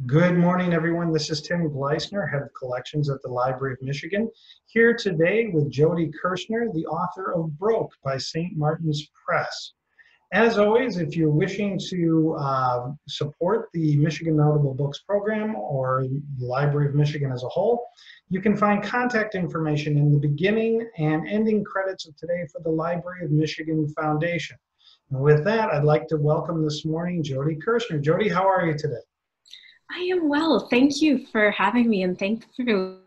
Good morning, everyone. This is Tim Gleisner, Head of Collections at the Library of Michigan, here today with Jodie Kirshner, the author of Broke by St. Martin's Press. As always, if you're wishing to support the Michigan Notable Books program or the Library of Michigan as a whole, you can find contact information in the beginning and ending credits of today for the Library of Michigan Foundation. And with that, I'd like to welcome this morning Jodie Kirshner. Jodie, how are you today? I am well. Thank you for having me, and thank you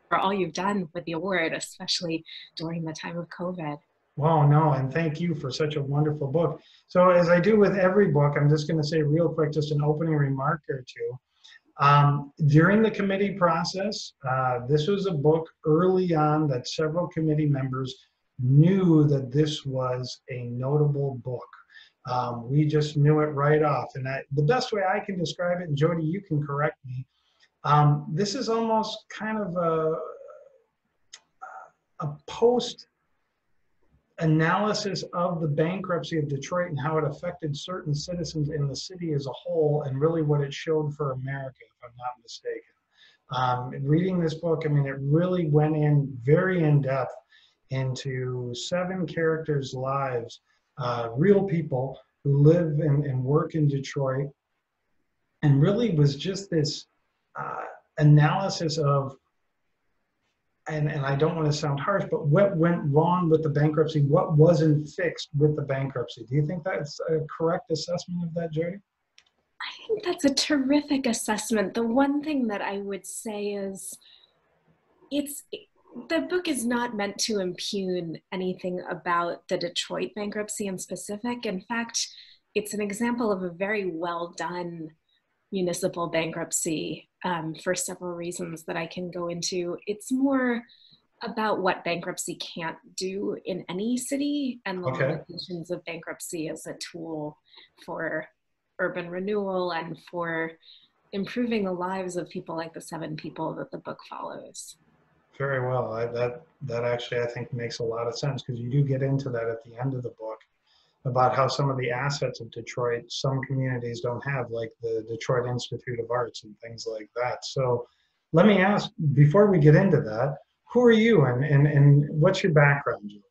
for all you've done with the award, especially during the time of COVID. Wow, no, and thank you for such a wonderful book. So as I do with every book, I'm just going to say real quick, just an opening remark or two. During the committee process, this was a book early on that several committee members knew that this was a notable book. We just knew it right off. And the best way I can describe it, and Jodie, you can correct me, this is almost kind of a post analysis of the bankruptcy of Detroit and how it affected certain citizens in the city as a whole, and really what it showed for America, if I'm not mistaken. Reading this book, I mean, it really went in very in depth into 7 characters' lives, real people who live and work in Detroit, and really was just this analysis of, and I don't want to sound harsh, but what went wrong with the bankruptcy, what wasn't fixed with the bankruptcy. Do you think that's a correct assessment of that, Jodie? I think that's a terrific assessment. The one thing that I would say is the book is not meant to impugn anything about the Detroit bankruptcy in specific. In fact, it's an example of a very well done municipal bankruptcy for several reasons that I can go into. It's more about what bankruptcy can't do in any city and the limitations of bankruptcy as a tool for urban renewal and for improving the lives of people like the 7 people that the book follows. Very well. That actually, I think, makes a lot of sense, because you do get into that at the end of the book about how some of the assets of Detroit, some communities don't have, like the Detroit Institute of Arts and things like that. So let me ask, before we get into that, who are you and what's your background, Julie?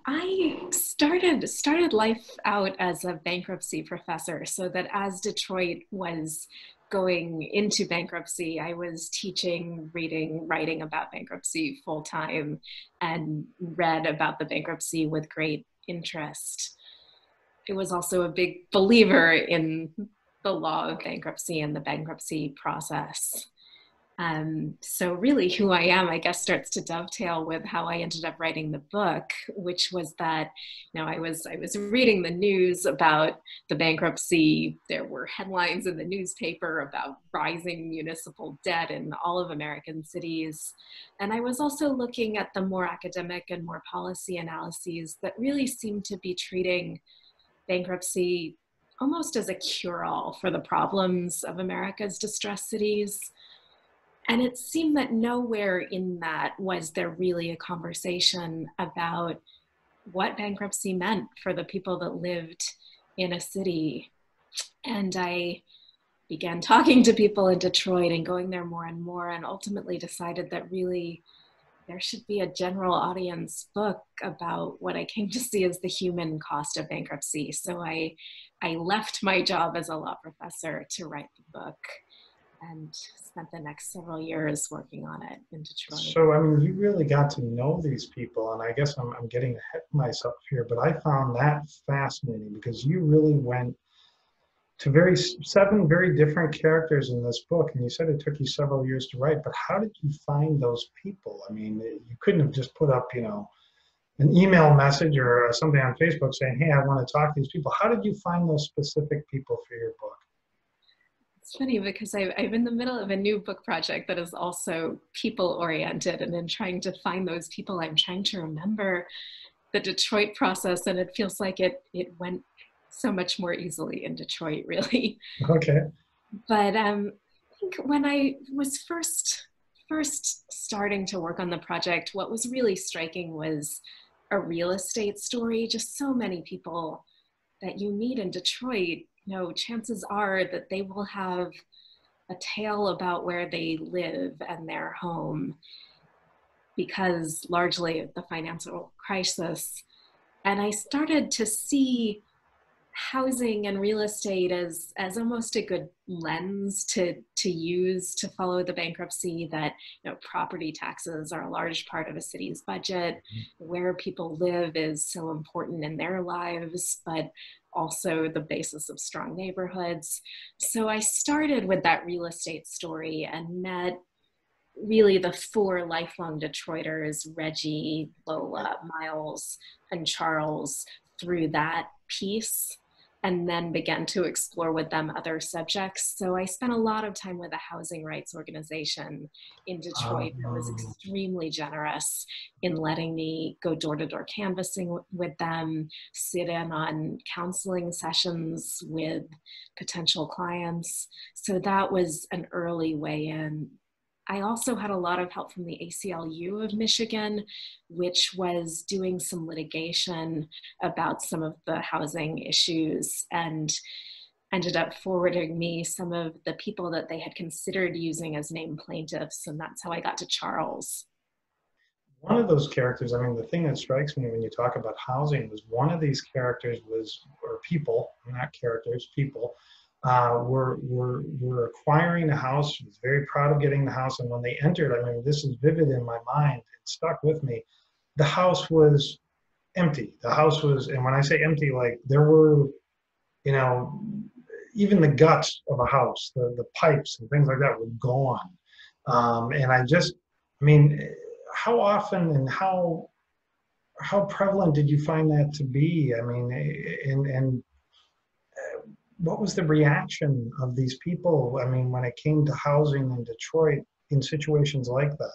I started life out as a bankruptcy professor, so that as Detroit was going into bankruptcy, I was teaching, reading, writing about bankruptcy full time, and read about the bankruptcy with great interest. I was also a big believer in the law of bankruptcy and the bankruptcy process. So really who I am, I guess, starts to dovetail with how I ended up writing the book, which was that, I was reading the news about the bankruptcy. There were headlines in the newspaper about rising municipal debt in all of American cities. And I was also looking at the more academic and more policy analyses that really seemed to be treating bankruptcy almost as a cure-all for the problems of America's distressed cities. And it seemed that nowhere in that was there really a conversation about what bankruptcy meant for the people that lived in a city. And I began talking to people in Detroit and going there more and more, and ultimately decided that really there should be a general audience book about what I came to see as the human cost of bankruptcy. So I left my job as a law professor to write the book, and spent the next several years working on it in Detroit. So, I mean, you really got to know these people, and I guess I'm getting ahead of myself here, but I found that fascinating, because you really went to 7 very different characters in this book, and you said it took you several years to write, but how did you find those people? I mean, you couldn't have just put up, an email message or something on Facebook saying, hey, I want to talk to these people. How did you find those specific people for your book? It's funny, because I'm in the middle of a new book project that is also people-oriented, and in trying to find those people, I'm trying to remember the Detroit process, and it feels like it went so much more easily in Detroit, really. Okay. But I think when I was first starting to work on the project, what was really striking was a real estate story. Just so many people that you meet in Detroit, chances are that they will have a tale about where they live and their home because largely of the financial crisis. And I started to see housing and real estate as almost a good lens to use to follow the bankruptcy, that property taxes are a large part of a city's budget. Where people live is so important in their lives, but also the basis of strong neighborhoods. So I started with that real estate story and met really the four lifelong Detroiters, Reggie, Lola, Miles, and Charles, through that piece, and then began to explore with them other subjects. So I spent a lot of time with a housing rights organization in Detroit that was extremely generous in letting me go door-to-door canvassing with them, sit in on counseling sessions with potential clients. So that was an early way in. I also had a lot of help from the ACLU of Michigan, which was doing some litigation about some of the housing issues and ended up forwarding me some of the people that they had considered using as named plaintiffs. And that's how I got to Charles. One of those characters, I mean, the thing that strikes me when you talk about housing was one of these characters or people, not characters, people, were acquiring a house, was very proud of getting the house. And when they entered, I mean, this is vivid in my mind, it stuck with me. The house was empty. The house was, and when I say empty, like there were, even the guts of a house, the pipes and things like that were gone. And I mean, how often and how prevalent did you find that to be? I mean, and what was the reaction of these people? I mean, when it came to housing in Detroit in situations like that?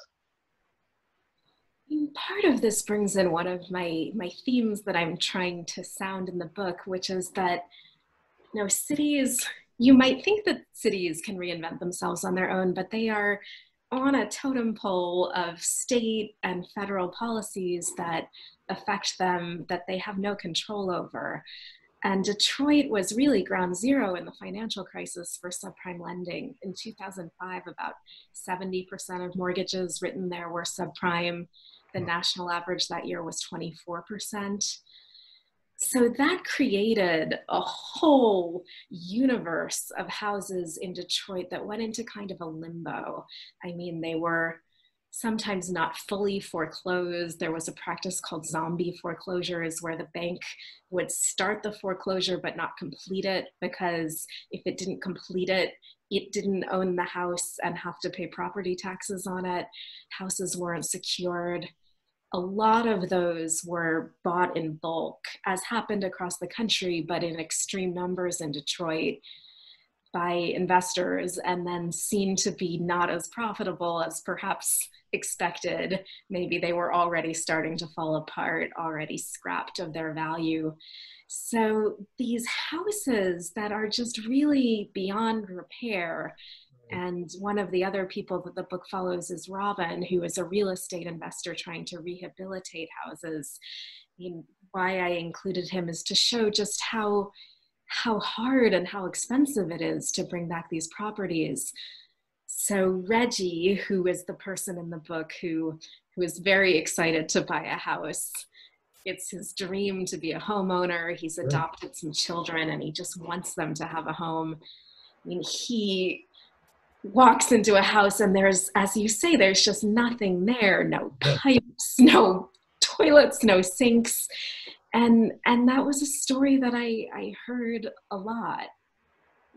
Part of this brings in one of my themes that I'm trying to sound in the book, which is that, cities, you might think that cities can reinvent themselves on their own, but they are on a totem pole of state and federal policies that affect them that they have no control over. And Detroit was really ground zero in the financial crisis for subprime lending. In 2005, about 70% of mortgages written there were subprime. The national average that year was 24%. So that created a whole universe of houses in Detroit that went into kind of a limbo. I mean, they were sometimes not fully foreclosed. There was a practice called zombie foreclosures where the bank would start the foreclosure but not complete it, because if it didn't complete it, it didn't own the house and have to pay property taxes on it. Houses weren't secured. A lot of those were bought in bulk, as happened across the country, but in extreme numbers in Detroit, by investors, and then seen to be not as profitable as perhaps expected. Maybe they were already starting to fall apart, already scrapped of their value. So these houses that are just really beyond repair. And one of the other people that the book follows is Robin, who is a real estate investor trying to rehabilitate houses. Why I included him is to show just how hard and how expensive it is to bring back these properties. So Reggie, who is the person in the book who is very excited to buy a house, it's his dream to be a homeowner. He's adopted some children and he just wants them to have a home. I mean, he walks into a house and there's, as you say, there's just nothing there. No pipes, no toilets, no sinks. And that was a story that I heard a lot,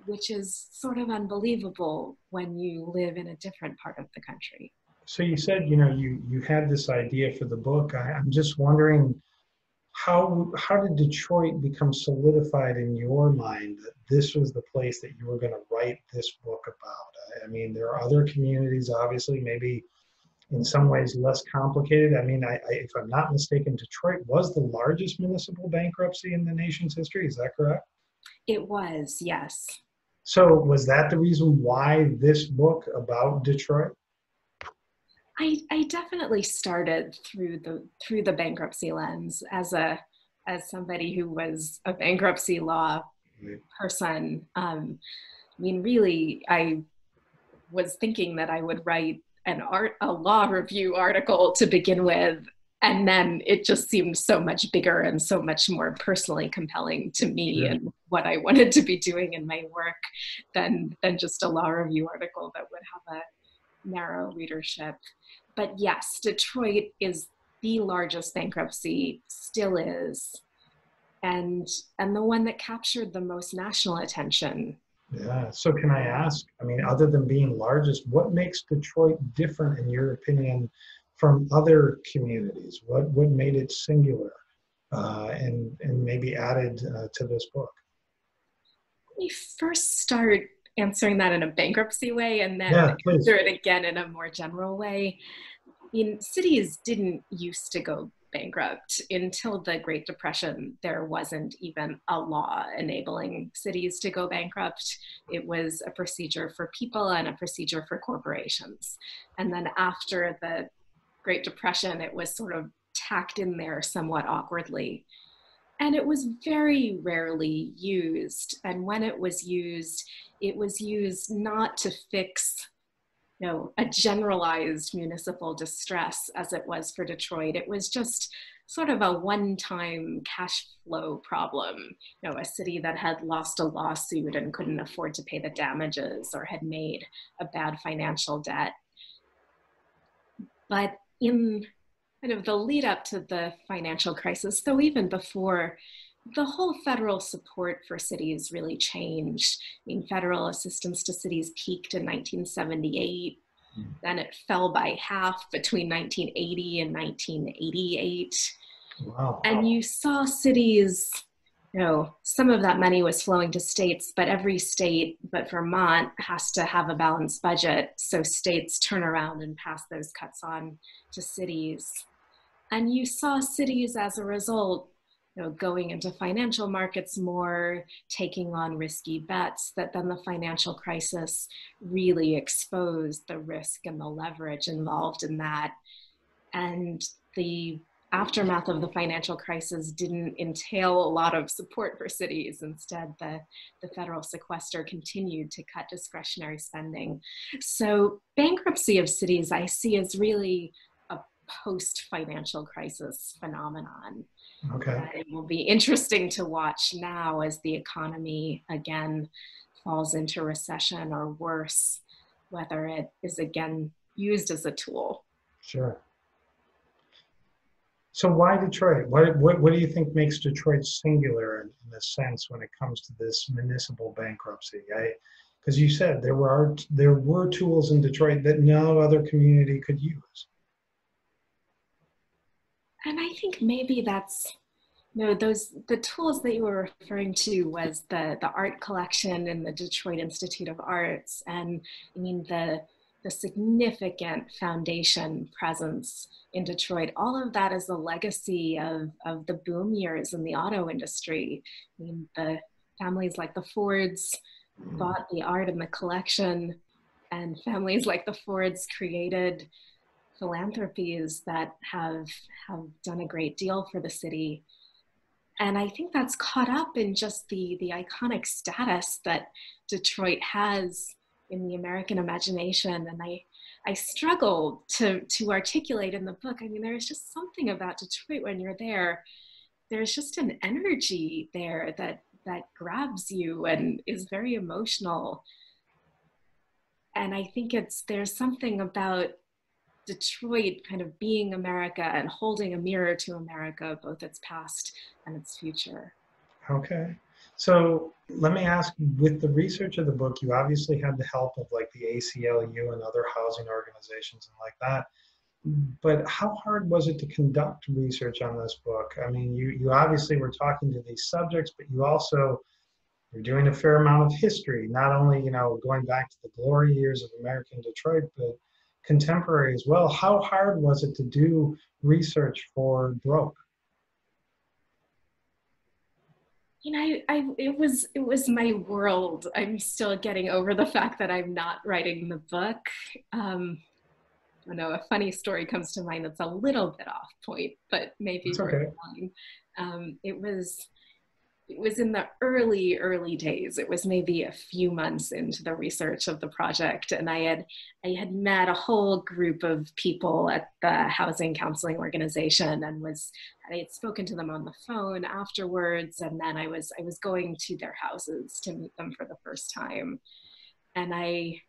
which is sort of unbelievable when you live in a different part of the country. So you said, you had this idea for the book. I'm just wondering, how did Detroit become solidified in your mind that this was the place that you were going to write this book about? I mean, there are other communities, obviously, maybe in some ways less complicated. I mean, if I'm not mistaken, Detroit was the largest municipal bankruptcy in the nation's history. Is that correct? It was, yes. So was that the reason why this book about Detroit? I definitely started through the bankruptcy lens as somebody who was a bankruptcy law person. I mean, really, I was thinking that I would write a law review article to begin with, and then it just seemed so much bigger and so much more personally compelling to me Sure. and what I wanted to be doing in my work than just a law review article that would have a narrow readership. But yes, Detroit is the largest bankruptcy, still is, and the one that captured the most national attention. Yeah. So can I ask, I mean, other than being largest, what makes Detroit different in your opinion from other communities? What made it singular and maybe added to this book? Let me first start answering that in a bankruptcy way and then Yeah, please. answer it again in a more general way. I mean, cities didn't used to go bankrupt until the Great Depression. There wasn't even a law enabling cities to go bankrupt. It was a procedure for people and a procedure for corporations. And then after the Great Depression, it was sort of tacked in there somewhat awkwardly. And it was very rarely used. And when it was used not to fix a generalized municipal distress as it was for Detroit. It was just sort of a one-time cash flow problem. A city that had lost a lawsuit and couldn't afford to pay the damages or had made a bad financial debt. But in kind of the lead up to the financial crisis, though even before, the whole federal support for cities really changed. I mean, federal assistance to cities peaked in 1978. Then it fell by half between 1980 and 1988. Wow. And you saw cities, some of that money was flowing to states, but every state but Vermont has to have a balanced budget. So states turn around and pass those cuts on to cities. And you saw cities as a result, going into financial markets more, taking on risky bets, that then the financial crisis really exposed the risk and the leverage involved in that. And the aftermath of the financial crisis didn't entail a lot of support for cities. Instead, the federal sequester continued to cut discretionary spending. So bankruptcy of cities I see as really a post-financial crisis phenomenon. Okay. It will be interesting to watch now as the economy again falls into recession or worse, whether it is again used as a tool. Sure. So why Detroit? What do you think makes Detroit singular in a sense when it comes to this municipal bankruptcy? Because you said there were tools in Detroit that no other community could use. And I think maybe that's the tools that you were referring to was the art collection in the Detroit Institute of Arts, and I mean the significant foundation presence in Detroit. All of that is a legacy of the boom years in the auto industry. I mean, the families like the Fords bought the art in the collection, and families like the Fords created philanthropies that have done a great deal for the city. And I think that's caught up in just the iconic status that Detroit has in the American imagination. And I struggle to articulate in the book. I mean, there's just something about Detroit when you're there. There's just an energy there that grabs you and is very emotional. And I think there's something about Detroit kind of being America and holding a mirror to America, both its past and its future. Okay. So let me ask, with the research of the book, you obviously had the help of like the ACLU and other housing organizations and like that. But how hard was it to conduct research on this book? I mean, you obviously were talking to these subjects, but you're doing a fair amount of history, not only, going back to the glory years of American Detroit, but contemporary as well. How hard was it to do research for Broke? It was my world. I'm still getting over the fact that I'm not writing the book. I know a funny story comes to mind that's a little bit off point, but maybe It's worth okay. telling. It was it was in the early days. It was maybe a few months into the research of the project, and I had met a whole group of people at the housing counseling organization, and I had spoken to them on the phone afterwards, and then I was going to their houses to meet them for the first time, and I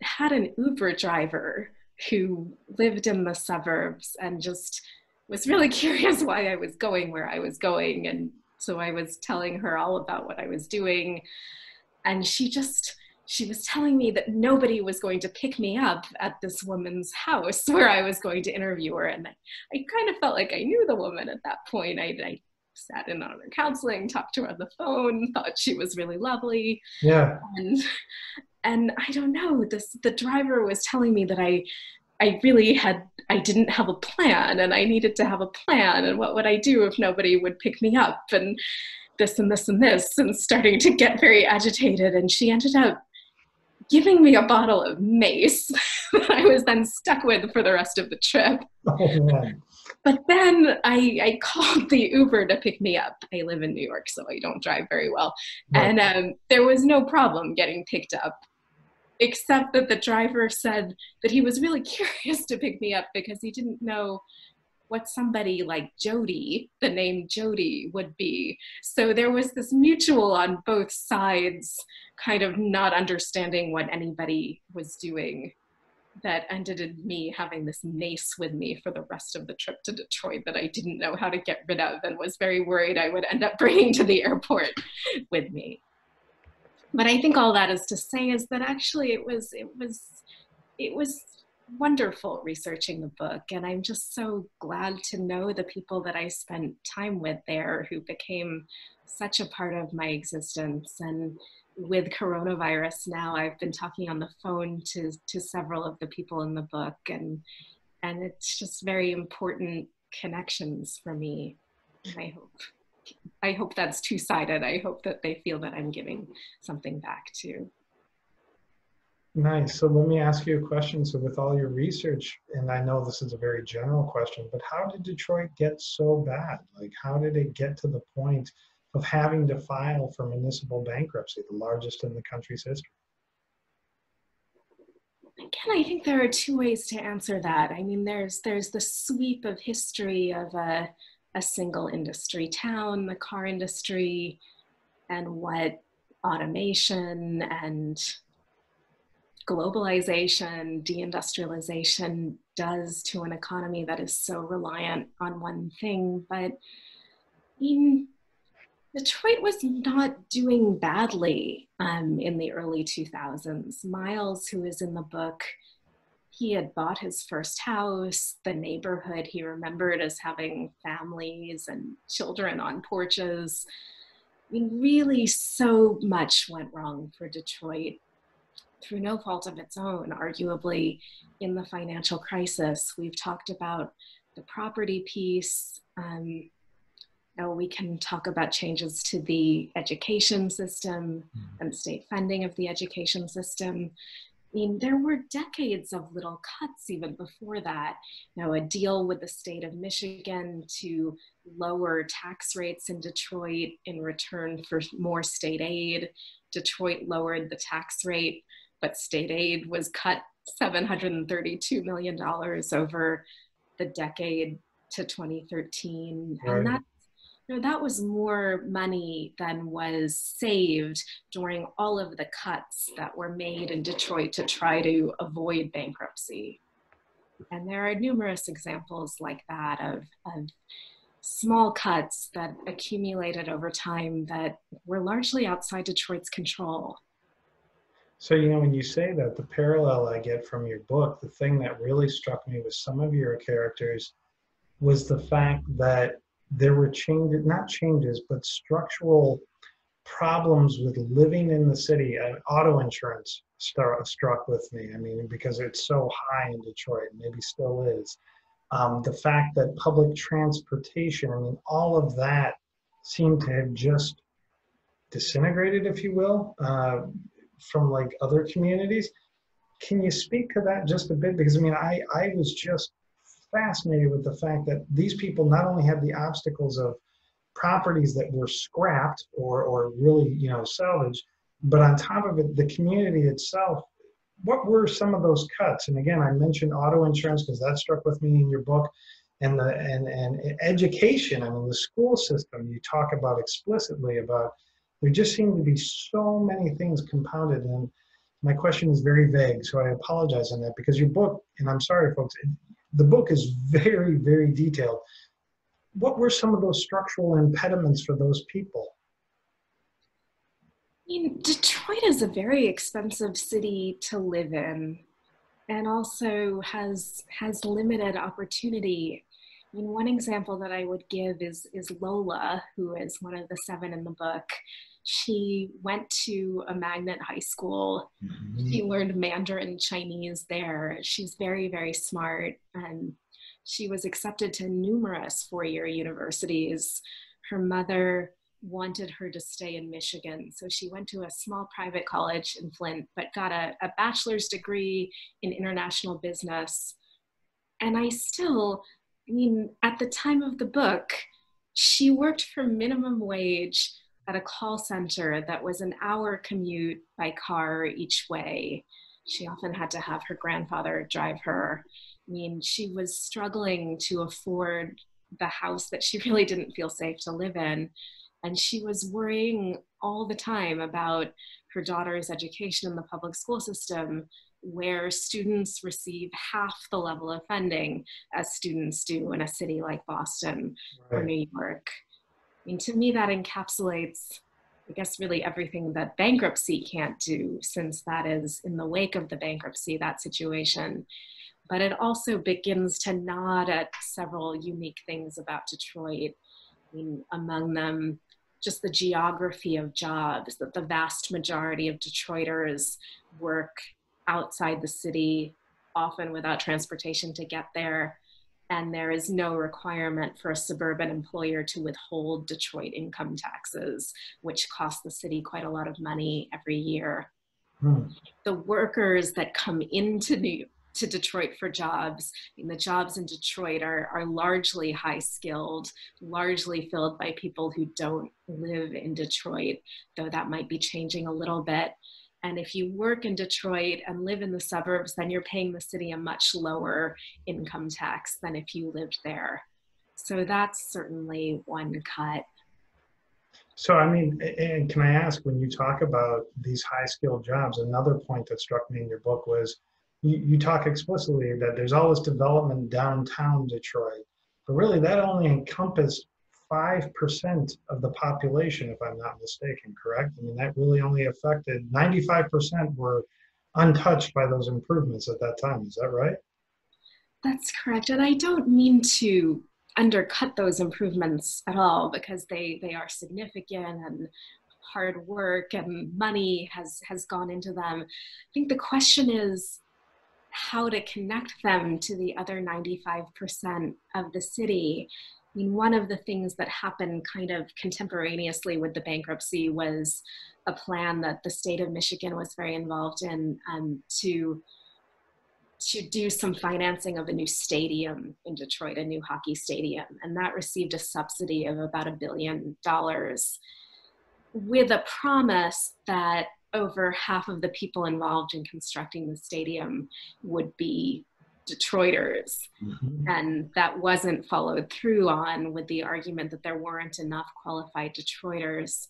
had an Uber driver who lived in the suburbs and just was really curious why I was going where I was going. And so I was telling her all about what I was doing. And she was telling me that nobody was going to pick me up at this woman's house where I was going to interview her. And I kind of felt like I knew the woman at that point. I sat in on her counseling, talked to her on the phone, thought she was really lovely. Yeah. And I don't know, the driver was telling me that I didn't have a plan, and I needed to have a plan, and what would I do if nobody would pick me up, and this and this and this, and starting to get very agitated. And she ended up giving me a bottle of mace that I was then stuck with for the rest of the trip. Oh, man. But then I called the Uber to pick me up. I live in New York, so I don't drive very well. Right. And there was no problem getting picked up, except that the driver said that he was really curious to pick me up because he didn't know what somebody like Jodie, the name Jodie, would be. So there was this mutual on both sides, kind of not understanding what anybody was doing, that ended in me having this mace with me for the rest of the trip to Detroit that I didn't know how to get rid of, and was very worried I would end up bringing to the airport with me. But I think all that is to say is that actually it was wonderful researching the book, and I'm just so glad to know the people that I spent time with there who became such a part of my existence. And with coronavirus now, I've been talking on the phone to several of the people in the book, and it's just very important connections for me. I hope that's two-sided. I hope that they feel that I'm giving something back too. Nice. So let me ask you a question. So with all your research, and I know this is a very general question, but how did Detroit get so bad? Like, how did it get to the point of having to file for municipal bankruptcy, the largest in the country's history? Again, I think there are two ways to answer that. I mean, there's the sweep of history of a single industry town, the car industry, and what automation and globalization, deindustrialization does to an economy that is so reliant on one thing. But I mean, Detroit was not doing badly in the early 2000s. Miles, who is in the book, he had bought his first house. The neighborhood he remembered as having families and children on porches. I mean, really so much went wrong for Detroit through no fault of its own, arguably, in the financial crisis. We've talked about the property piece. Now we can talk about changes to the education system and state funding of the education system. I mean, there were decades of little cuts even before that. Now, a deal with the state of Michigan to lower tax rates in Detroit in return for more state aid. Detroit lowered the tax rate, but state aid was cut $732 million over the decade to 2013. Right. And that was more money than was saved during all of the cuts that were made in Detroit to try to avoid bankruptcy. And there are numerous examples like that of small cuts that accumulated over time that were largely outside Detroit's control. So, you know, when you say that, the parallel I get from your book, the thing that really struck me with some of your characters was the fact that there were not changes, but structural problems with living in the city. Auto insurance struck with me. I mean, because it's so high in Detroit, maybe still is. The fact that public transportation, I mean, all of that seemed to have just disintegrated, if you will, from like other communities. Can you speak to that just a bit? Because I mean, I was just fascinated with the fact that these people not only had the obstacles of properties that were scrapped or really, salvaged. But on top of it, the community itself, what were some of those cuts? And again, I mentioned auto insurance because that struck with me in your book, and education. I mean, the school system you talk about explicitly about. There just seem to be so many things compounded, and my question is very vague, so I apologize on that because your book, and I'm sorry, folks, the book is very, very detailed. What were some of those structural impediments for those people? I mean, Detroit is a very expensive city to live in, and also has limited opportunity. I mean, one example that I would give is Lola, who is one of the 7 in the book. She went to a magnet high school. She learned Mandarin Chinese there. She's very, very smart, and she was accepted to numerous 4-year universities. Her mother wanted her to stay in Michigan, so she went to a small private college in Flint, but got a bachelor's degree in international business. And I mean, at the time of the book, she worked for minimum wage at a call center that was an hour commute by car each way. She often had to have her grandfather drive her. I mean, she was struggling to afford the house that she really didn't feel safe to live in. And she was worrying all the time about her daughter's education in the public school system, where students receive half the level of funding as students do in a city like Boston or New York. I mean, to me, that encapsulates, I guess, really everything that bankruptcy can't do, since that is in the wake of the bankruptcy, that situation. But it also begins to nod at several unique things about Detroit. I mean, among them, just the geography of jobs, that the vast majority of Detroiters work outside the city, often without transportation to get there. And there is no requirement for a suburban employer to withhold Detroit income taxes, which cost the city quite a lot of money every year. The workers that come into Detroit for jobs, I mean, the jobs in Detroit are largely high skilled, largely filled by people who don't live in Detroit, though that might be changing a little bit. And if you work in Detroit and live in the suburbs, then you're paying the city a much lower income tax than if you lived there. So that's certainly one cut. So, I mean, and can I ask, when you talk about these high-skilled jobs, another point that struck me in your book was you talk explicitly that there's all this development downtown Detroit, but really that only encompassed 5% of the population, if I'm not mistaken, correct? I mean, that really only affected 95% were untouched by those improvements at that time. Is that right? That's correct. And I don't mean to undercut those improvements at all, because they are significant, and hard work and money has gone into them. I think the question is how to connect them to the other 95% of the city. I mean, one of the things that happened kind of contemporaneously with the bankruptcy was a plan that the state of Michigan was very involved in, to do some financing of a new stadium in Detroit, a new hockey stadium. And that received a subsidy of about $1 billion, with a promise that over half of the people involved in constructing the stadium would be Detroiters. And that wasn't followed through on, with the argument that there weren't enough qualified Detroiters.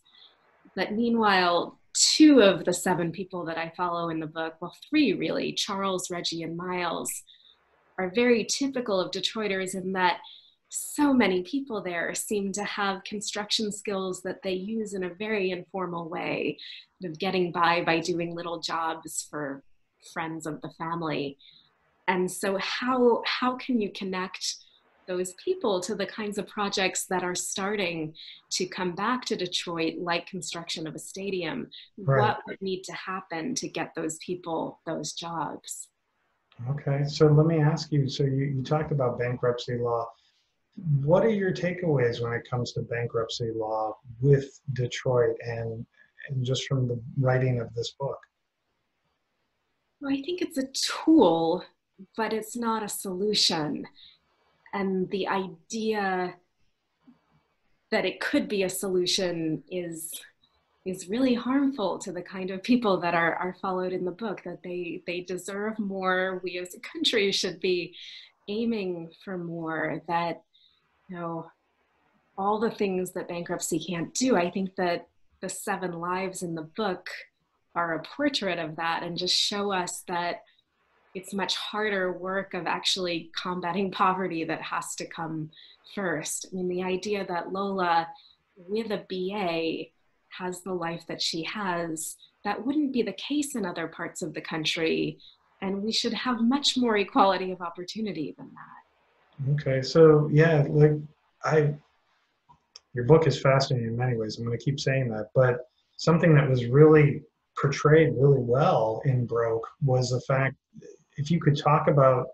But meanwhile, 2 of the 7 people that I follow in the book, well, 3 really, Charles, Reggie, and Miles, are very typical of Detroiters in that so many people there seem to have construction skills that they use in a very informal way, of getting by doing little jobs for friends of the family. And so how can you connect those people to the kinds of projects that are starting to come back to Detroit, like construction of a stadium? Right. What would need to happen to get those people those jobs? Okay, so let me ask you, so you talked about bankruptcy law. What are your takeaways when it comes to bankruptcy law with Detroit and just from the writing of this book? Well, I think it's a tool, but it's not a solution. And the idea that it could be a solution is really harmful to the kind of people that are followed in the book, that they deserve more. We as a country should be aiming for more, that, you know, all the things that bankruptcy can't do. I think that the 7 lives in the book are a portrait of that and just show us that it's much harder work of actually combating poverty that has to come first. I mean, the idea that Lola with a BA has the life that she has, that wouldn't be the case in other parts of the country. And we should have much more equality of opportunity than that. Okay, so yeah, like I, your book is fascinating in many ways. I'm going to keep saying that, but something that was really portrayed really well in Broke was the fact, if you could talk about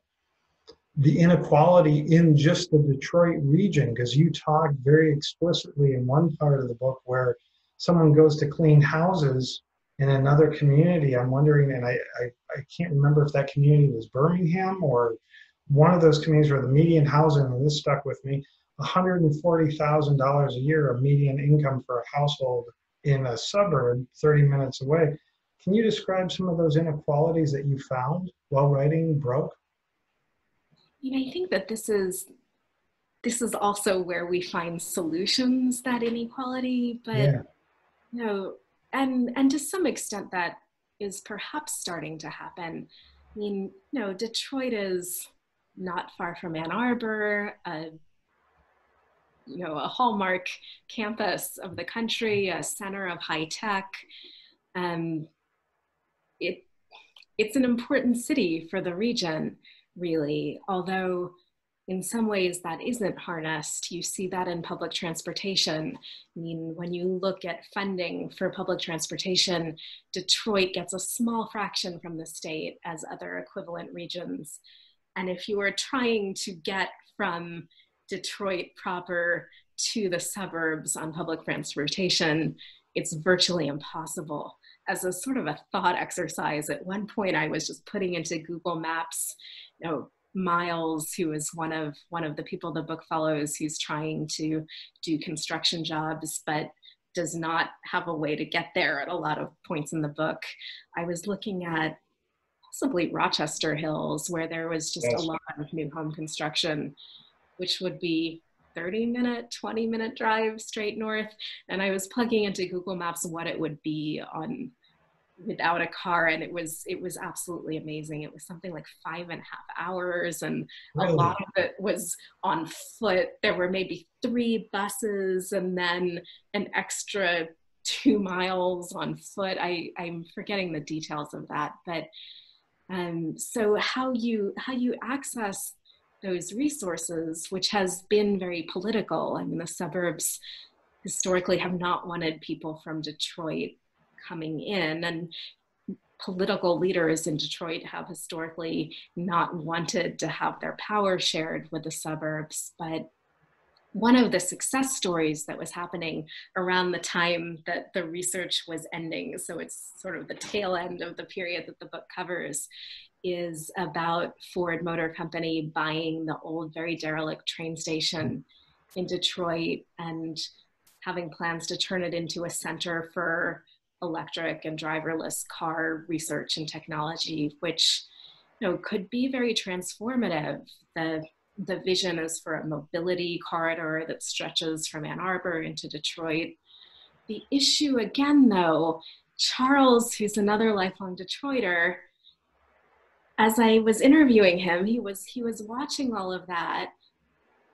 the inequality in just the Detroit region, because you talk very explicitly in one part of the book where someone goes to clean houses in another community. I'm wondering, and I can't remember if that community was Birmingham or one of those communities where the median housing, and this stuck with me, $140,000 a year of median income for a household in a suburb 30 minutes away. Can you describe some of those inequalities that you found while writing Broke? You know, I think that this is also where we find solutions, that inequality, but Yeah. you know, and to some extent that is perhaps starting to happen. I mean, you know, Detroit is not far from Ann Arbor, you know, a hallmark campus of the country, a center of high tech. Um, it it's an important city for the region, really, although in some ways that isn't harnessed. You see that in public transportation. I mean, when you look at funding for public transportation, Detroit gets a small fraction from the state as other equivalent regions. And if you are trying to get from Detroit proper to the suburbs on public transportation, it's virtually impossible. As a sort of a thought exercise, at one point I was just putting into Google Maps, you know, Miles, who is one of the people the book follows, who's trying to do construction jobs, but does not have a way to get there at a lot of points in the book. I was looking at possibly Rochester Hills, where there was just a Yes. lot of new home construction, which would be 30-minute, 20-minute drive straight north. And I was plugging into Google Maps what it would be on without a car, and it was absolutely amazing. It was something like 5.5 hours, and a lot Really? of it was on foot. There were maybe 3 buses and then an extra 2 miles on foot. I'm forgetting the details of that, but so how you access those resources, which has been very political. I mean, the suburbs historically have not wanted people from Detroit coming in, and political leaders in Detroit have historically not wanted to have their power shared with the suburbs. But one of the success stories that was happening around the time that the research was ending, so it's sort of the tail end of the period that the book covers, is about Ford Motor Company buying the old, very derelict train station in Detroit and having plans to turn it into a center for electric and driverless car research and technology, which, you know, could be very transformative. The vision is for a mobility corridor that stretches from Ann Arbor into Detroit. The issue again, though, Charles, who's another lifelong Detroiter, as I was interviewing him, he was watching all of that,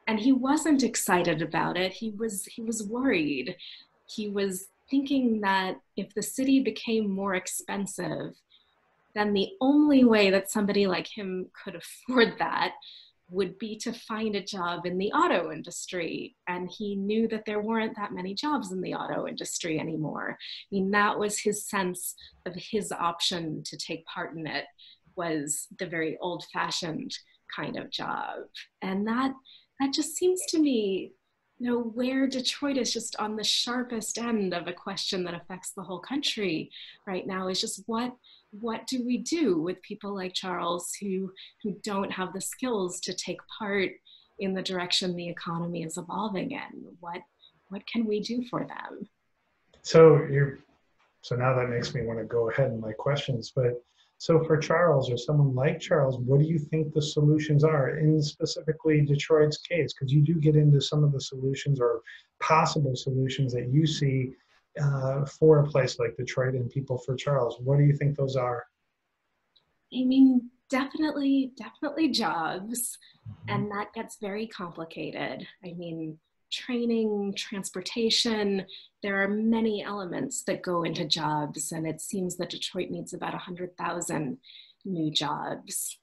and he wasn't excited about it. He was worried. He was thinking that if the city became more expensive, then the only way that somebody like him could afford that would be to find a job in the auto industry. And he knew that there weren't that many jobs in the auto industry anymore. I mean, that was his sense of his option to take part in it, was the very old-fashioned kind of job. And that just seems to me, you know, where Detroit is just on the sharpest end of a question that affects the whole country right now, is just what do we do with people like Charles who don't have the skills to take part in the direction the economy is evolving in? what can we do for them? So so now that makes me want to go ahead in my questions. But so for Charles or someone like Charles, what do you think the solutions are in specifically Detroit's case? Because you do get into some of the solutions or possible solutions that you see for a place like Detroit and people for Charles. What do you think those are? I mean, definitely jobs. Mhm. And that gets very complicated. I mean, training, transportation, there are many elements that go into jobs. And it seems that Detroit needs about 100,000 new jobs.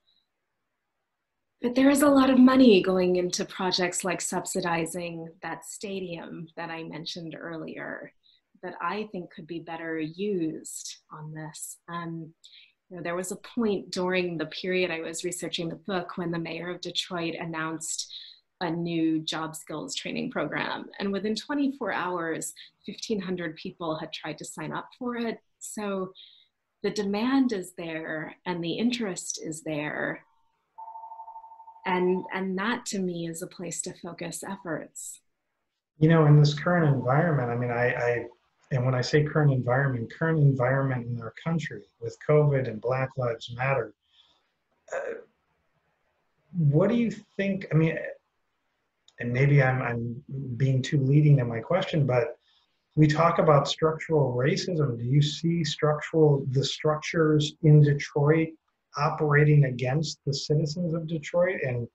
But there is a lot of money going into projects like subsidizing that stadium that I mentioned earlier that I think could be better used on this. You know, there was a point during the period I was researching the book when the mayor of Detroit announced a new job skills training program. And within 24 hours, 1,500 people had tried to sign up for it. So the demand is there and the interest is there. And that to me is a place to focus efforts. You know, in this current environment, I mean, and when I say current environment in our country with COVID and Black Lives Matter, uh, what do you think? I mean, and maybe I'm being too leading in my question, but we talk about structural racism. Do you see the structures in Detroit operating against the citizens of Detroit? And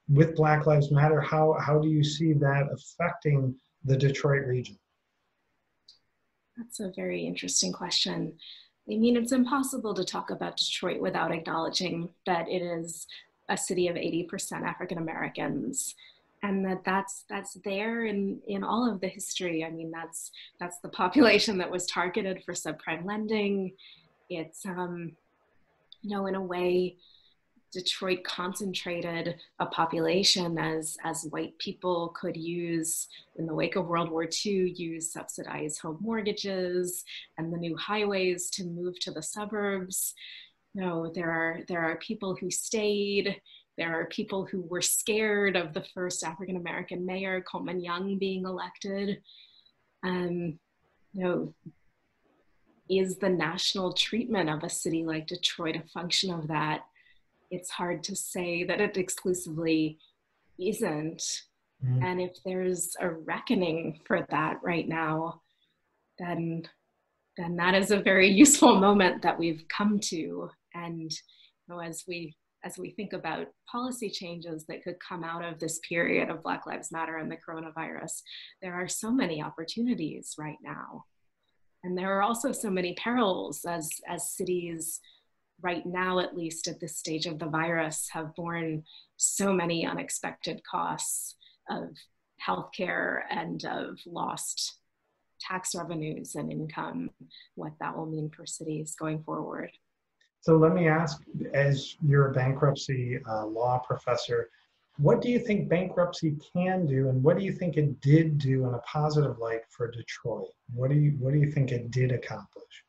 with Black Lives Matter, how do you see that affecting the Detroit region? That's a very interesting question. I mean, it's impossible to talk about Detroit without acknowledging that it is a city of 80% African Americans, and that's there in all of the history. I mean, that's the population that was targeted for subprime lending. It's you know, in a way, Detroit concentrated a population as white people could use in the wake of World War II, use subsidized home mortgages and the new highways to move to the suburbs. You know, there are people who stayed. There are people who were scared of the first African American mayor, Coleman Young, being elected. You know, is the national treatment of a city like Detroit a function of that? It's hard to say that it exclusively isn't. Mm. And if there's a reckoning for that right now, then that is a very useful moment that we've come to. And you know, as we think about policy changes that could come out of this period of Black Lives Matter and the coronavirus, there are so many opportunities right now. And there are also so many perils as cities right now, at least at this stage of the virus, have borne so many unexpected costs of healthcare and of lost tax revenues and income, what that will mean for cities going forward. So let me ask, as you're a bankruptcy law professor, what do you think bankruptcy can do, and what do you think it did do in a positive light for Detroit? What do you think it did accomplish?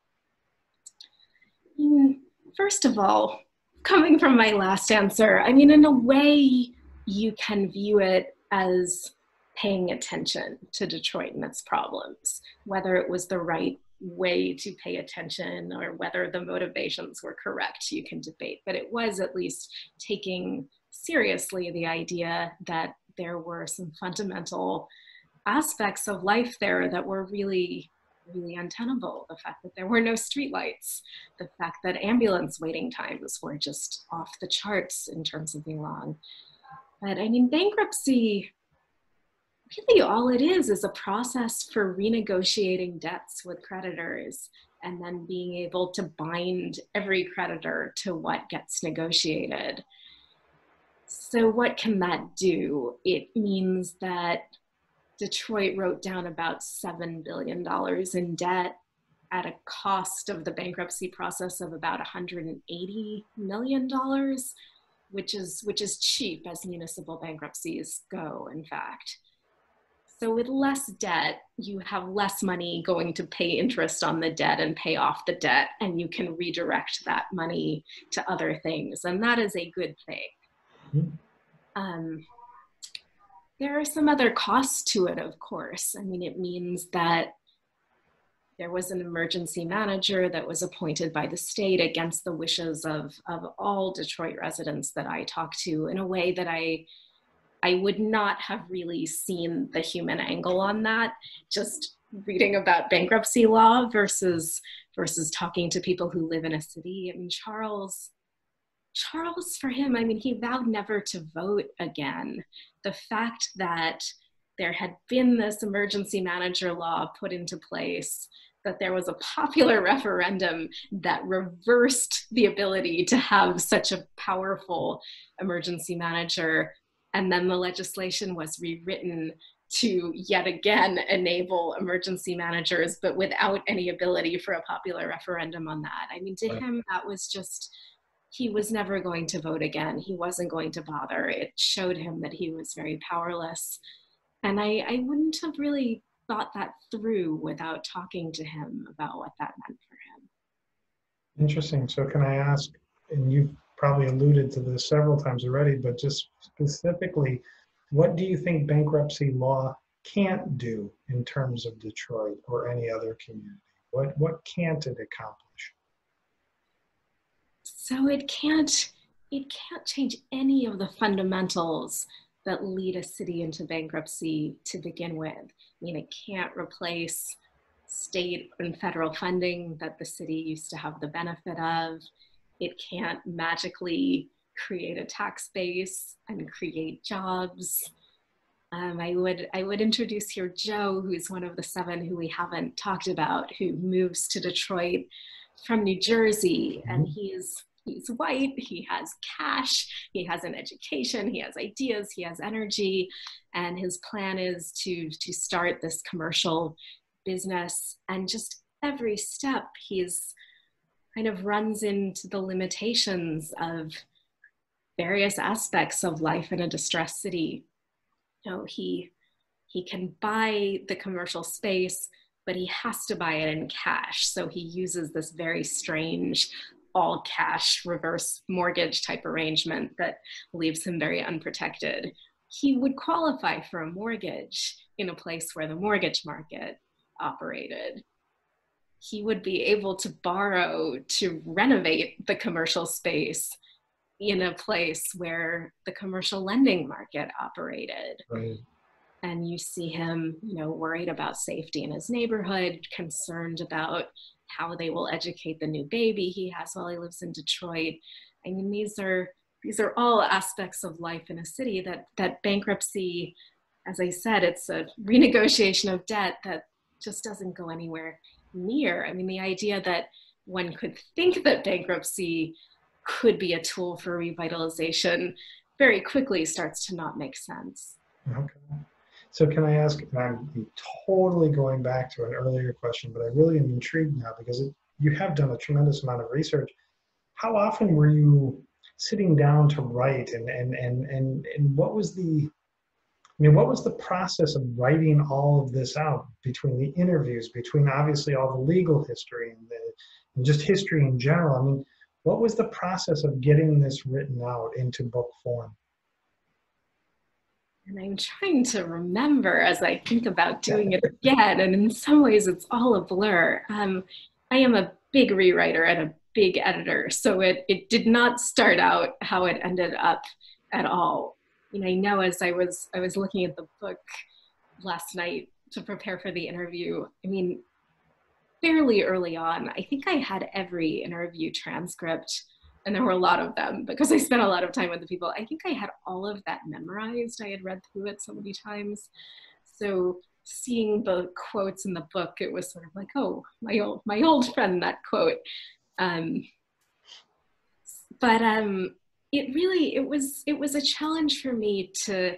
First of all, coming from my last answer, I mean, in a way, you can view it as paying attention to Detroit and its problems, whether it was the right way to pay attention or whether the motivations were correct, you can debate. But it was at least taking seriously the idea that there were some fundamental aspects of life there that were really untenable. The fact that there were no streetlights, the fact that ambulance waiting times were just off the charts in terms of being long. But I mean, bankruptcy, really all it is a process for renegotiating debts with creditors and then being able to bind every creditor to what gets negotiated. So what can that do? It means that Detroit wrote down about $7 billion in debt at a cost of the bankruptcy process of about $180 million, which is cheap as municipal bankruptcies go, in fact. So with less debt, you have less money going to pay interest on the debt and pay off the debt, and you can redirect that money to other things, and that is a good thing. Mm-hmm. there are some other costs to it, of course. I mean, it means that there was an emergency manager that was appointed by the state against the wishes of all Detroit residents that I talked to, in a way that I would not have really seen the human angle on that, just reading about bankruptcy law versus talking to people who live in a city. I mean, Charles, for him, I mean, he vowed never to vote again. The fact that there had been this emergency manager law put into place, that there was a popular referendum that reversed the ability to have such a powerful emergency manager, and then the legislation was rewritten to yet again enable emergency managers, but without any ability for a popular referendum on that. I mean, to him, that was just, he was never going to vote again. He wasn't going to bother. It showed him that he was very powerless. And I wouldn't have really thought that through without talking to him about what that meant for him. Interesting. So can I ask, and you've probably alluded to this several times already, but just specifically, what do you think bankruptcy law can't do in terms of Detroit or any other community? What can't it accomplish? So it can't change any of the fundamentals that lead a city into bankruptcy to begin with. I mean, it can't replace state and federal funding that the city used to have the benefit of. It can't magically create a tax base and create jobs. I would introduce here Joe, who's one of the 7 who we haven't talked about, who moves to Detroit from New Jersey, and he's white, he has cash, he has an education, he has ideas, he has energy, and his plan is to start this commercial business. And just every step, he's kind of runs into the limitations of various aspects of life in a distressed city. You know, he can buy the commercial space, but he has to buy it in cash. So he uses this very strange all cash reverse mortgage type arrangement that leaves him very unprotected. He would qualify for a mortgage in a place where the mortgage market operated. He would be able to borrow to renovate the commercial space in a place where the commercial lending market operated. Right. And you see him, you know, worried about safety in his neighborhood, concerned about how they will educate the new baby he has while he lives in Detroit. I mean, these are all aspects of life in a city that bankruptcy, as I said, it's a renegotiation of debt that just doesn't go anywhere near. I mean, the idea that one could think that bankruptcy could be a tool for revitalization very quickly starts to not make sense. Okay. So can I ask, and I'm totally going back to an earlier question, but I really am intrigued now because you have done a tremendous amount of research. How often were you sitting down to write, and what was what was the process of writing all of this out, between the interviews, between obviously all the legal history and just history in general? I mean, what was the process of getting this written out into book form? And I'm trying to remember as I think about doing it again, and in some ways it's all a blur. I am a big rewriter and a big editor, so it did not start out how it ended up at all. You know, I know as I was looking at the book last night to prepare for the interview, I mean, fairly early on, I think I had every interview transcript, and there were a lot of them because I spent a lot of time with the people. I think I had all of that memorized. I had read through it so many times. So seeing the quotes in the book, it was sort of like, oh, my old friend, that quote. It was a challenge for me to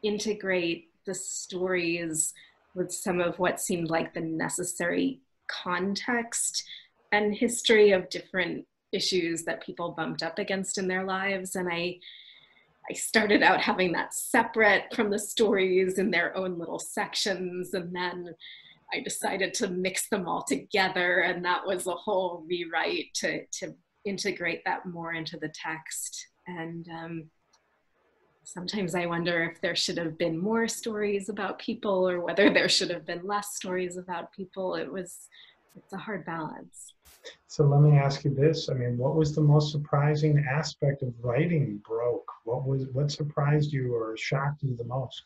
integrate the stories with some of what seemed like the necessary context and history of different issues that people bumped up against in their lives. And I started out having that separate from the stories in their own little sections. And then I decided to mix them all together. And that was a whole rewrite to integrate that more into the text. And sometimes I wonder if there should have been more stories about people or whether there should have been less stories about people. It's a hard balance. So let me ask you this. I mean, what was the most surprising aspect of writing Broke? What surprised you or shocked you the most?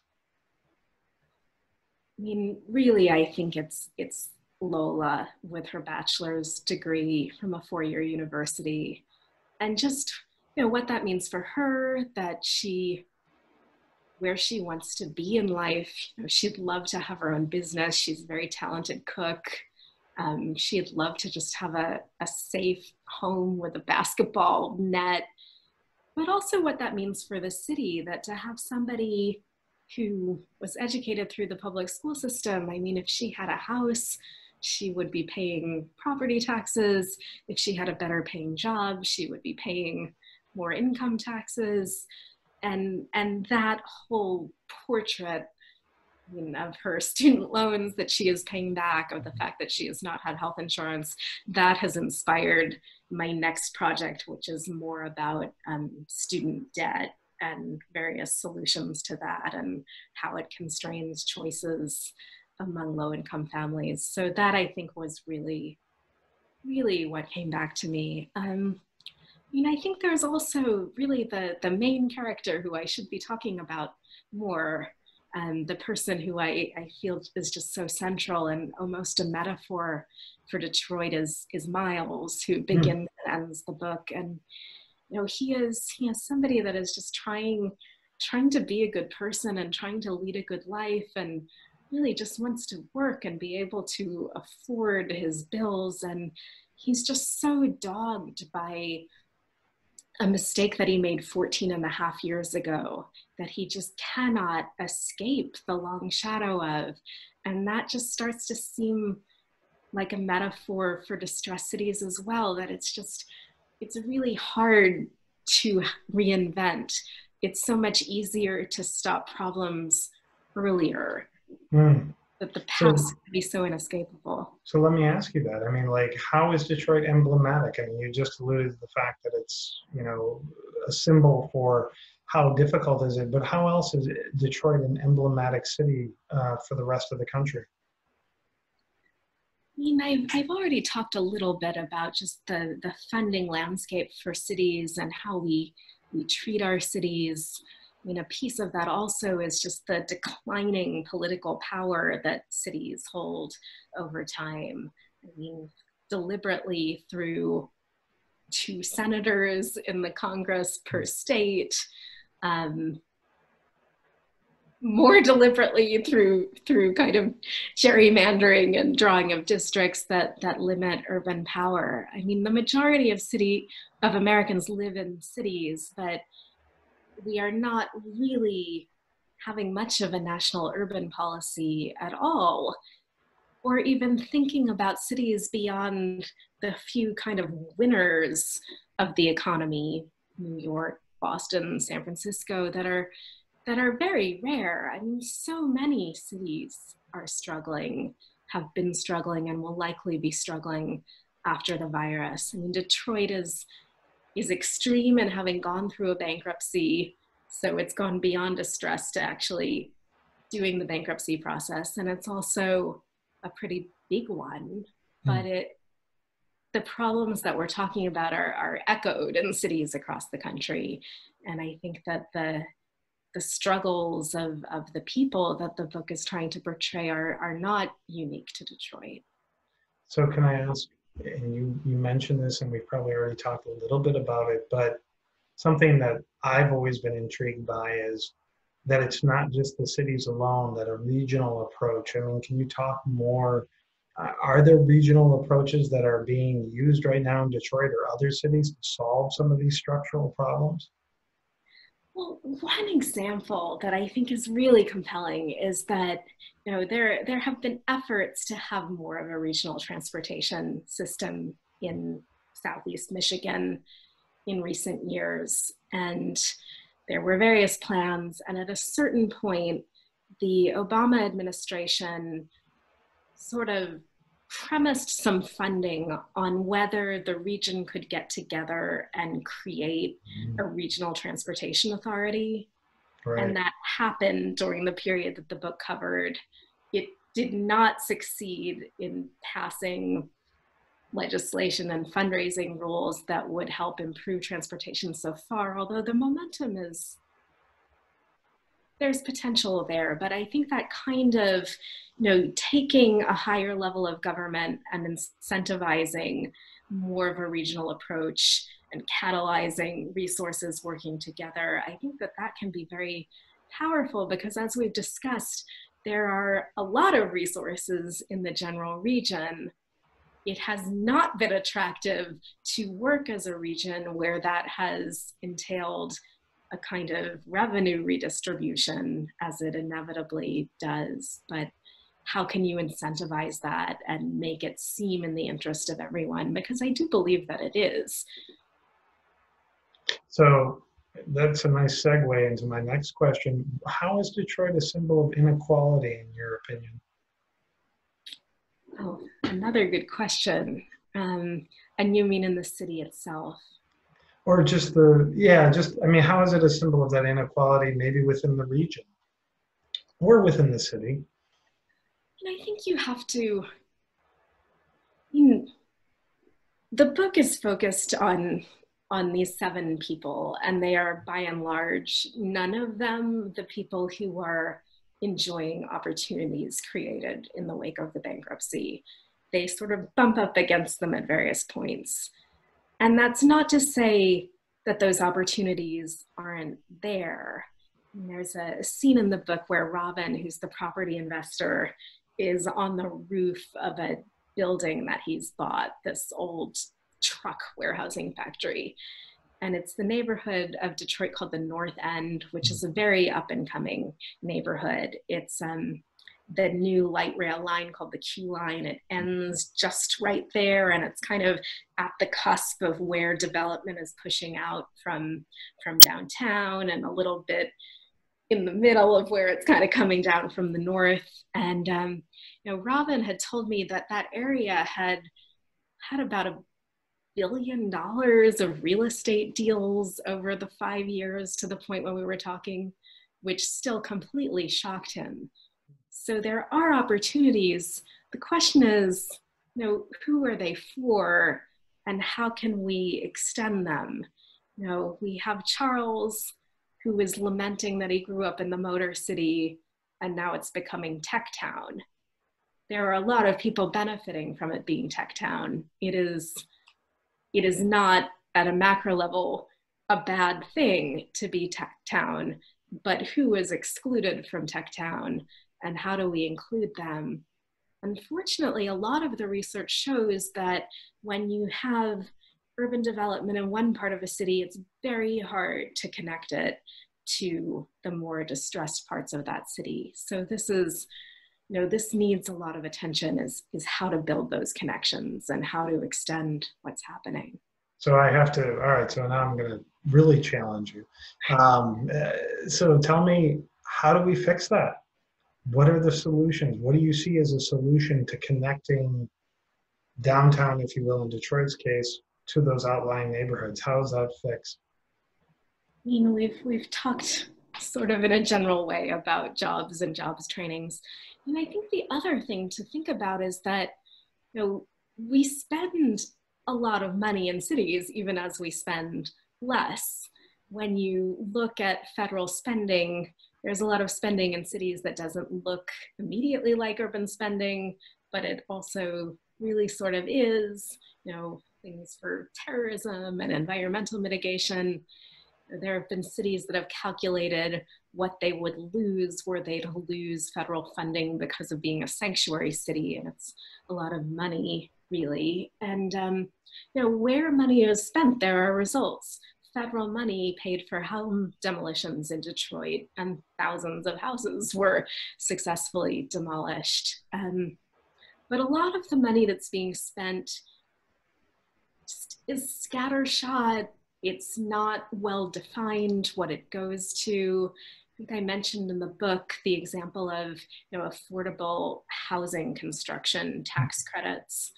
I mean, really, I think it's Lola with her bachelor's degree from a four-year university, and just what that means for her, that where she wants to be in life. She'd love to have her own business. She's a very talented cook. She'd love to just have a safe home with a basketball net, but also what that means for the city, that to have somebody who was educated through the public school system, I mean, if she had a house, she would be paying property taxes. If she had a better paying job, she would be paying more income taxes. And that whole portrait, of her student loans that she is paying back, of the fact that she has not had health insurance, that has inspired my next project, which is more about student debt and various solutions to that and how it constrains choices among low-income families. So that, I think, was really, really what came back to me. I think there's also really the main character who I should be talking about more. The person who I feel is just so central and almost a metaphor for Detroit is Miles, who begins and ends the book. And he is somebody that is just trying to be a good person and trying to lead a good life, and really just wants to work and be able to afford his bills. And he's just so dogged by a mistake that he made 14 and a half years ago that he just cannot escape the long shadow of. And that just starts to seem like a metaphor for distressed cities as well, that it's really hard to reinvent. It's so much easier to stop problems earlier, that the past can be so inescapable. So let me ask you that. I mean, like, how is Detroit emblematic? I mean, you just alluded to the fact that it's, a symbol for how difficult is it, but how else is Detroit an emblematic city for the rest of the country? I mean, I've already talked a little bit about just the funding landscape for cities and how we treat our cities. I mean, a piece of that also is just the declining political power that cities hold over time. I mean, deliberately through 2 senators in the Congress per state, more deliberately through kind of gerrymandering and drawing of districts that limit urban power. I mean, the majority of Americans live in cities, but we are not really having much of a national urban policy at all, or even thinking about cities beyond the few kind of winners of the economy, New York, Boston, San Francisco, that are very rare. I mean, so many cities are struggling, have been struggling, and will likely be struggling after the virus. I mean, Detroit is extreme in having gone through a bankruptcy, so it's gone beyond distress to actually doing the bankruptcy process. And it's also a pretty big one, but the problems that we're talking about are echoed in cities across the country. And I think that the struggles of the people that the book is trying to portray are not unique to Detroit. So can I ask, and you mentioned this and we've probably already talked a little bit about it, but something that I've always been intrigued by is that it's not just the cities alone, that a regional approach. I mean, can you talk more? Are there regional approaches that are being used right now in Detroit or other cities to solve some of these structural problems? Well, one example that I think is really compelling is that there have been efforts to have more of a regional transportation system in Southeast Michigan in recent years, and there were various plans. And at a certain point, the Obama administration sort of premised some funding on whether the region could get together and create a regional transportation authority. And Right. that happened during the period that the book covered. It did not succeed in passing legislation and fundraising rules that would help improve transportation so far, although the momentum is, there's potential there. But I think that kind of, taking a higher level of government and incentivizing more of a regional approach and catalyzing resources working together, I think that that can be very powerful, because as we've discussed, there are a lot of resources in the general region. It has not been attractive to work as a region where that has entailed a kind of revenue redistribution, as it inevitably does. But how can you incentivize that and make it seem in the interest of everyone? Because I do believe that it is. So that's a nice segue into my next question. How is Detroit a symbol of inequality, in your opinion? Oh, another good question. And you mean in the city itself? Or just the, yeah, just, I mean, how is it a symbol of that inequality, maybe within the region or within the city? And I think you have to, you the book is focused on these 7 people, and they are by and large none of them the people who are enjoying opportunities created in the wake of the bankruptcy. They sort of bump up against them at various points, and that's not to say that those opportunities aren't there. There's a scene in the book where Robin, who's the property investor, is on the roof of a building that he's bought, this old truck warehousing factory. And it's the neighborhood of Detroit called the North End, which is a very up and coming neighborhood. It's the new light rail line called the Q line. It ends just right there, and it's kind of at the cusp of where development is pushing out from downtown, and a little bit in the middle of where it's kind of coming down from the north. And Robin had told me that that area had about $1 billion of real estate deals over the 5 years to the point when we were talking, which still completely shocked him. So there are opportunities. The question is, who are they for, and how can we extend them? We have Charles, who is lamenting that he grew up in the Motor City and now it's becoming Tech Town. There are a lot of people benefiting from it being Tech Town. It is not at a macro level a bad thing to be Tech Town, but who is excluded from Tech Town, and how do we include them? Unfortunately, a lot of the research shows that when you have urban development in one part of a city, it's very hard to connect it to the more distressed parts of that city. So this is, this needs a lot of attention, is how to build those connections and how to extend what's happening. So I have to, all right, so now I'm going to really challenge you. So tell me, how do we fix that? What are the solutions? What do you see as a solution to connecting downtown, if you will, in Detroit's case, to those outlying neighborhoods? How is that fixed? We've talked sort of in a general way about jobs and jobs trainings. And I think the other thing to think about is that, we spend a lot of money in cities, even as we spend less. When you look at federal spending, there's a lot of spending in cities that doesn't look immediately like urban spending, but it also really sort of is, things for terrorism and environmental mitigation. There have been cities that have calculated what they would lose were they to lose federal funding because of being a sanctuary city, and it's a lot of money, really. And where money is spent, there are results. Federal money paid for home demolitions in Detroit, and thousands of houses were successfully demolished. But a lot of the money that's being spent just is scattershot. It's not well defined what it goes to. I think I mentioned in the book the example of affordable housing construction tax credits.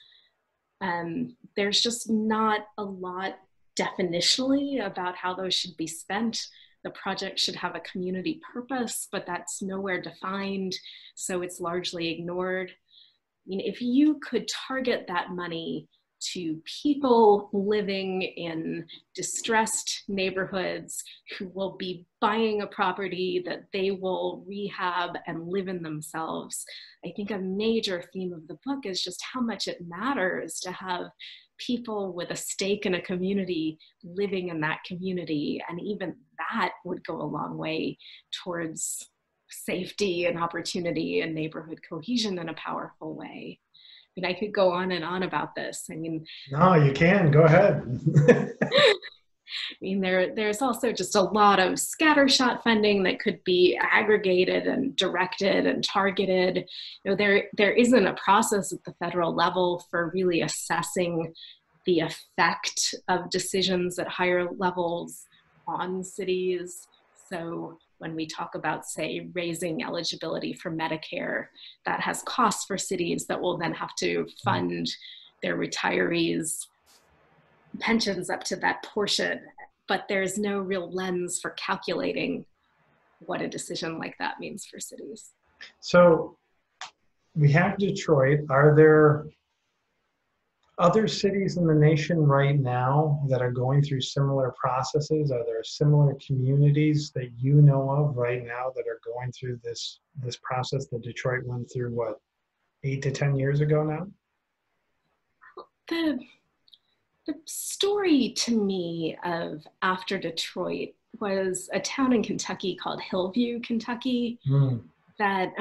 There's just not a lot definitionally about how those should be spent. the project should have a community purpose, but that's nowhere defined, so it's largely ignored. I mean, if you could target that money to people living in distressed neighborhoods who will be buying a property that they will rehab and live in themselves, I think a major theme of the book is just how much it matters to have people with a stake in a community living in that community. And even that would go a long way towards safety and opportunity and neighborhood cohesion in a powerful way. I mean, I could go on and on about this. I mean, no, you can go ahead. I mean, there's also just a lot of scattershot funding that could be aggregated and directed and targeted. You know, there isn't a process at the federal level for really assessing the effect of decisions at higher levels on cities. So when we talk about, say, raising eligibility for Medicare, that has costs for cities that will then have to fund their retirees' pensions up to that portion, but there's no real lens for calculating what a decision like that means for cities. So we have Detroit. Are there other cities in the nation right now that are going through similar processes? Are there similar communities that you know of right now that are going through this process that Detroit went through, what, 8 to 10 years ago now? The story to me of after Detroit was a town in Kentucky called Hillview, Kentucky, that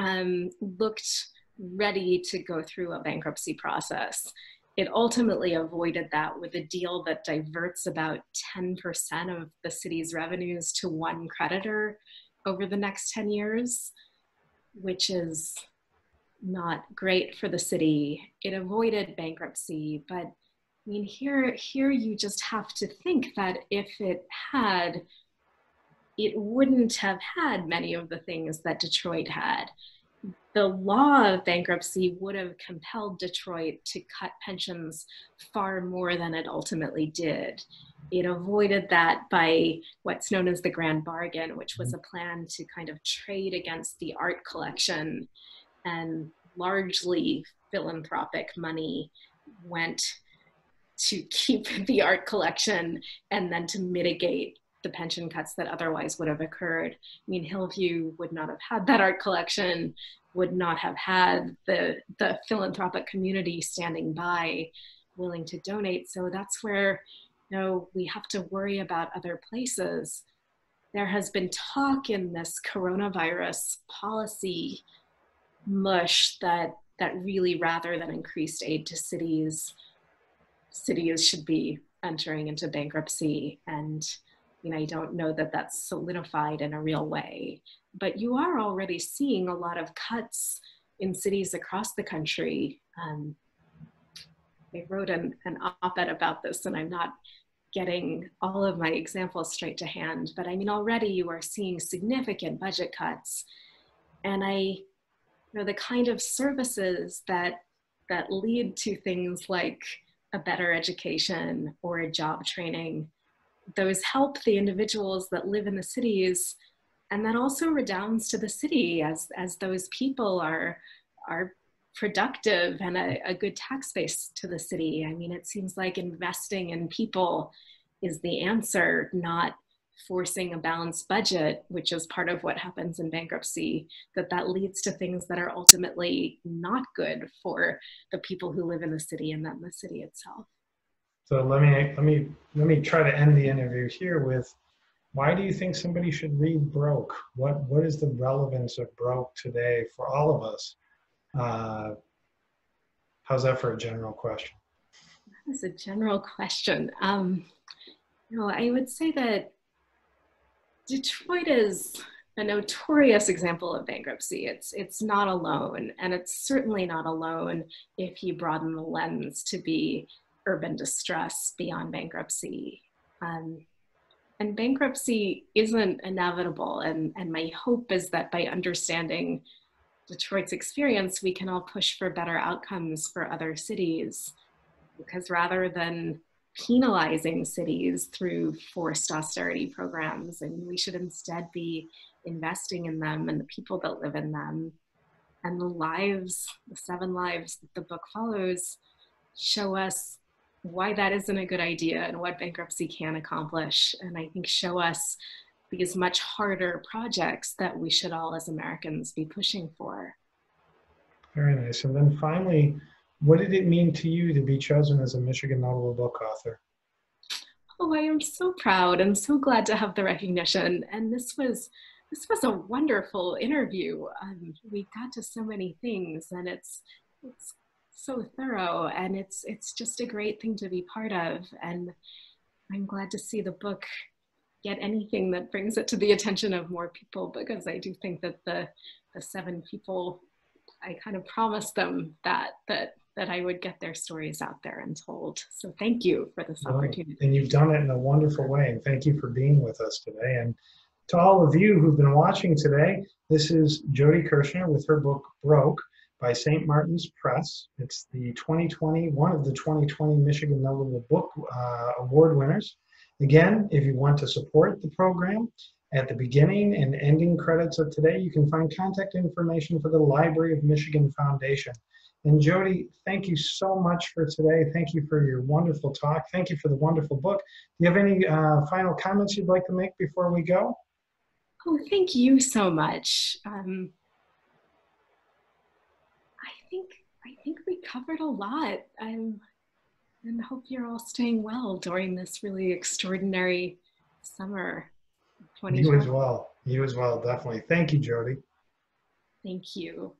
looked ready to go through a bankruptcy process. It ultimately avoided that with a deal that diverts about 10% of the city's revenues to one creditor over the next 10 years, which is not great for the city. It avoided bankruptcy, but I mean, here you just have to think that if it had, it wouldn't have had many of the things that Detroit had. The law of bankruptcy would have compelled Detroit to cut pensions far more than it ultimately did. It avoided that by what's known as the Grand Bargain, which was a plan to kind of trade against the art collection, and largely philanthropic money went to keep the art collection and then to mitigate the pension cuts that otherwise would have occurred. I mean, Hillview would not have had that art collection, would not have had the philanthropic community standing by willing to donate. So that's where, you know, we have to worry about other places. There has been talk in this coronavirus policy mush that really, rather than increased aid to cities should be entering into bankruptcy. And you know, I don't know that that's solidified in a real way, but you are already seeing a lot of cuts in cities across the country. I wrote an op-ed about this, and I'm not getting all of my examples straight to hand, but I mean, already you are seeing significant budget cuts. And you know, the kind of services that lead to things like a better education or a job training, those help the individuals that live in the cities, and that also redounds to the city as those people are productive and a good tax base to the city. I mean, it seems like investing in people is the answer, not forcing a balanced budget, which is part of what happens in bankruptcy, that leads to things that are ultimately not good for the people who live in the city and then the city itself. So let me try to end the interview here with, why do you think somebody should read Broke? What is the relevance of Broke today for all of us? How's that for a general question? That's a general question. You know, I would say that Detroit is a notorious example of bankruptcy. It's not alone, and it's certainly not alone if you broaden the lens to be urban distress beyond bankruptcy. And bankruptcy isn't inevitable, and my hope is that by understanding Detroit's experience, we can all push for better outcomes for other cities, because rather than penalizing cities through forced austerity programs, and we should instead be investing in them and the people that live in them. And the lives, the 7 lives that the book follows, show us why that isn't a good idea and what bankruptcy can accomplish. And I think show us these much harder projects that we should all as Americans be pushing for. Very nice. And then finally, what did it mean to you to be chosen as a Michigan Notable Book Author? Oh, I am so proud and so glad to have the recognition. And this was a wonderful interview. We got to so many things, and it's so thorough, and it's just a great thing to be part of. And I'm glad to see the book get anything that brings it to the attention of more people, because I do think that the 7 people, I kind of promised them that I would get their stories out there and told. So thank you for this opportunity. And you've done it in a wonderful way. And thank you for being with us today. And to all of you who've been watching today, this is Jodie Kirshner with her book, Broke, by St. Martin's Press. It's the 2020, one of the 2020 Michigan Notable Book Award winners. Again, if you want to support the program, at the beginning and ending credits of today, you can find contact information for the Library of Michigan Foundation. And Jodie, thank you so much for today. Thank you for your wonderful talk. Thank you for the wonderful book. Do you have any final comments you'd like to make before we go? Oh, thank you so much. I think we covered a lot. And hope you're all staying well during this really extraordinary summer. You as well. You as well, definitely. Thank you, Jodie. Thank you.